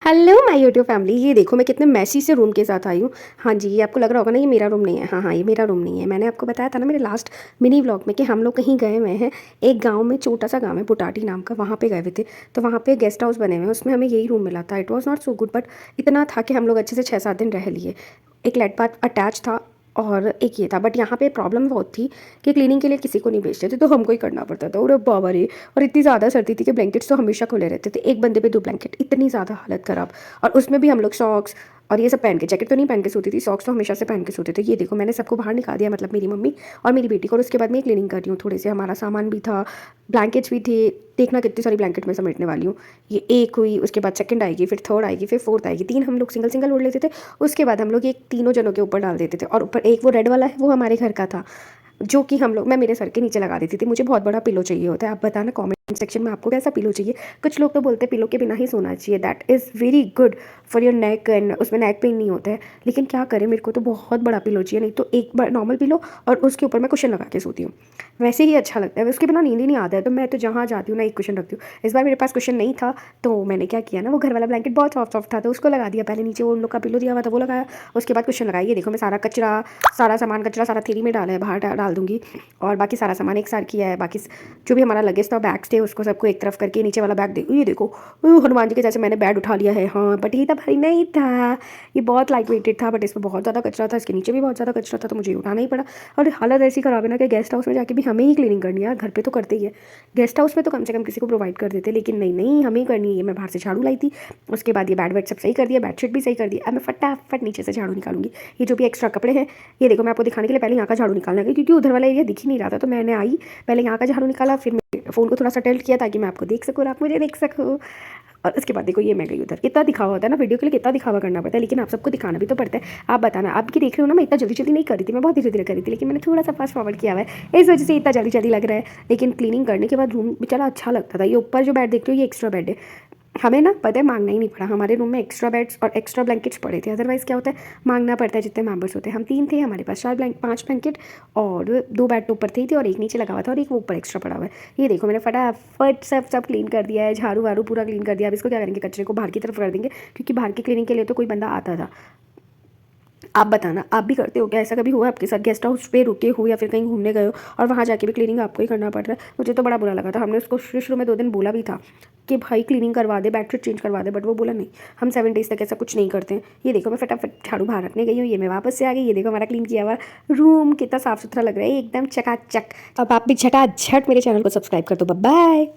Hello my YouTube family. ये देखो मैं कितने मैसी से रूम के साथ आई हूँ। हाँ जी, ये आपको लग रहा होगा ना ये मेरा रूम नहीं है। हाँ, ये मेरा रूम नहीं है। मैंने आपको बताया था ना मेरे लास्ट मिनी व्लॉग में कि हम लोग कहीं गए हुए हैं। एक गांव में, छोटा सा गांव है पुटाटी नाम का, वहाँ पे गए हुए थे। तो वहाँ पे गेस्ट हाउस बने हुए हैं, उसमें हमें यही रूम मिला था। It was not so good, but इतना था कि हम लोग अच्छे से 6-7 दिन रह लिए। एक लेट बाथ अटैच था और एक ये था, बट यहाँ पे प्रॉब्लम बहुत थी कि क्लीनिंग के लिए किसी को नहीं भेजते थे, तो हमको ही करना पड़ता था। और बाबा रे, और इतनी ज़्यादा सर्दी थी कि ब्लैंकेट्स तो हमेशा खुले रहते थे, एक बंदे पे 2 ब्लैंकेट, इतनी ज़्यादा हालत ख़राब। और उसमें भी हम लोग सॉक्स और ये सब पहन के, जैकेट तो नहीं पहन के सोती थी, सॉक्स तो हमेशा से पहन के सोते थे। ये देखो मैंने सबको बाहर निकाल दिया, मतलब मेरी मम्मी और मेरी बेटी को। और उसके बाद मैं क्लीनिंग कर रही हूँ। थोड़े से हमारा सामान भी था, ब्लैंकेट्स भी थे। देखना कितनी सारी ब्लैंकेट में समेटने वाली हूँ। ये एक हुई, उसके बाद सेकंड आएगी, फिर थर्ड आएगी, फिर फोर्थ आएगी। 3 हम लोग सिंगल सिंगल ओढ़ लेते थे। उसके बाद हम लोग एक तीनों जनों के ऊपर डाल देते थे। और ऊपर एक वो रेड वाला है, वो हमारे घर का था, जो कि मैं मेरे सर के नीचे लगा देती थी। मुझे बहुत बड़ा पिलो चाहिए होता है। आप बताना कमेंट सेक्शन में आपको कैसा पिलो चाहिए। कुछ लोग तो बोलते हैं पिलो के बिना ही सोना चाहिए, that is very good for your neck, and उसमें नेक पेन नहीं होता है। लेकिन क्या करें, मेरे को तो बहुत बड़ा पिलो चाहिए। नहीं तो एक बार नॉर्मल पिलो और उसके ऊपर मैं कुशन लगा के सोती हूँ, वैसे ही अच्छा लगता है। उसके बिना नींद ही नहीं आता है। तो मैं तो जहाँ जाती हूँ ना एक कुशन रखती हूँ। इस बार मेरे पास कुशन नहीं था, तो मैंने क्या किया ना, वो घर वाला ब्लैंकेट बहुत सॉफ्ट सॉफ्ट था, तो उसको लगा दिया। पहले नीचे वो उन लोग का पिलो दिया हुआ था, वो लगाया। उसके बाद कुशन लगाया। ये देखो मैं सारा कचरा, सारा सामान कचरा सारा थैली में डाला है, बाहर डाल दूँगी। और बाकी सारा सामान एक साथ किया है। बाकी जो भी हमारा लगेज था, बैग्स थे, उसको सबको एक तरफ करके नीचे वाला बैग ये देखो हनुमान जी के जैसे मैंने बैग उठा लिया है। हाँ, बट ये तो भारी नहीं था, ये बहुत लाइट वेटेड था, बट इसमें बहुत ज़्यादा कचरा था, इसके नीचे भी बहुत ज़्यादा कचरा था, तो मुझे उठाना ही पड़ा। और हालत ऐसी खराब है ना कि गेस्ट हाउस में जाके भी हमें ही क्लीनिंग करनी है। यार घर पे तो करते ही है, गेस्ट हाउस में तो कम से कम किसी को प्रोवाइड कर देते, लेकिन नहीं नहीं, हमें ही करनी है। मैं बाहर से झाड़ू लाई थी, उसके बाद ये बेड वेड सब सही कर दिया, बेडशीट भी सही कर दिया। अब मैं फटाफट नीचे से झाड़ू निकालूंगी। ये जो भी एक्स्ट्रा कपड़े हैं, ये देखो मैं आपको दिखाने के लिए पहले यहाँ का झाड़ू निकालना है, क्योंकि उधर वाला एरिया दिख ही नहीं रहा था। तो मैंने आई, पहले यहाँ का झाड़ू निकाला, फिर मैं फ़ोन को थोड़ा सा टिल्ट किया ताकि मैं आपको देख सकूँ और आप मुझे देख सको। और उसके बाद देखो ये मैं गई उधर। कितना दिखावा होता है ना वीडियो के लिए, कितना दिखावा करना पड़ता है, लेकिन आप सबको दिखाना भी तो पड़ता है। आप बताना, आपकी देख रहे हो ना, मैं इतना जल्दी जल्दी नहीं कर रही थी, मैं बहुत धीरे धीरे करी थी, लेकिन मैंने थोड़ा सा फास्ट फॉरवर्ड किया हुआ है, इस वजह से इतना जल्दी जल्दी लग रहा है। लेकिन क्लीनिंग करने के बाद रूम बेचारा अच्छा लगता था। ये ऊपर जो बेड देख रहे हो, ये एक्स्ट्रा बेड है। हमें ना पता है मांगना ही नहीं पड़ा, हमारे रूम में एक्स्ट्रा बेड्स और एक्स्ट्रा ब्लैंकेट्स पड़े थे। अदरवाइज़ क्या होता है, मांगना पड़ता है। जितने मेंबर्स होते हैं, हम 3 थे, हमारे पास 5 ब्लैंकेट और 2 बेड तो ऊपर थे और एक नीचे लगा हुआ था और एक वो ऊपर एक्स्ट्रा पड़ा हुआ है। ये देखो मैंने फटाफट सब क्लीन कर दिया है, झाड़ू वाड़ू पूरा क्लीन कर दिया। अब इसको क्या करेंगे, कचरे को बाहर की तरफ कर देंगे, क्योंकि बाहर की क्लीनिंग के लिए तो कोई बंदा आता था। आप बताना, आप भी करते हो क्या? ऐसा कभी हुआ आपके साथ, गेस्ट हाउस पे रुके हो या फिर कहीं घूमने गए हो और वहाँ जाके भी क्लीनिंग आपको ही करना पड़ रहा है? मुझे तो बड़ा बुरा लगा था। हमने उसको शुरू में 2 दिन बोला भी था कि भाई क्लीनिंग करवा दे, बेडशीट चेंज करवा दे, बट वो बोला नहीं, हम 7 डेज़ तक ऐसा कुछ नहीं करते हैं। ये देखो मैं फटाफट झाड़ू बाहर रखने गई हूँ, ये मैं वापस से आ गई। ये देखो हमारा क्लीन किया हुआ रूम कितना साफ सुथरा लग रहा है, एकदम चकाचक। अब आप भी झटाझट मेरे चैनल को सब्सक्राइब कर दो। बाय।